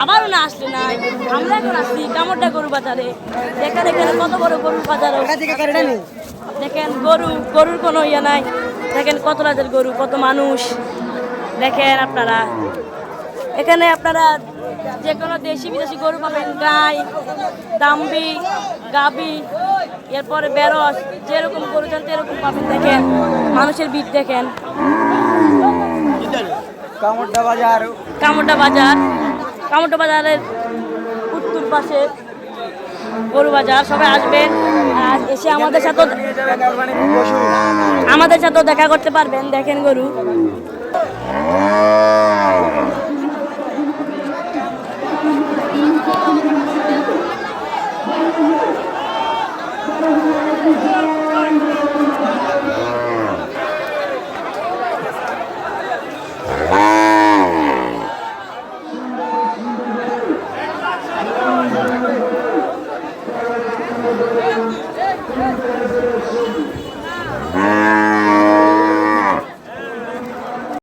আবারও না আসলে না, আমরা এখন আসছি কামড়টা গরু বাজারে। দেখেন এখানে কত বড় গরুর বাজার। দেখেন গরুর কোনো ইয়ে নাই। দেখেন কত রাজের গরু, কত মানুষ। দেখেন আপনারা এখানে আপনারা যে কোনো দেশি বিদেশি গরু পাবেন, গাই, দাম্বি, গাবি, এরপরে বেরস, যেরকম গরু চান এরকম পাবেন। দেখেন মানুষের ভিড় দেখেন। কামড়টা বাজার, কামড়টা বাজারের উত্তর পাশে গরু বাজার। সবাই আসবেন আর এসে আমাদের সাথেও দেখা করতে পারবেন। দেখেন গরু।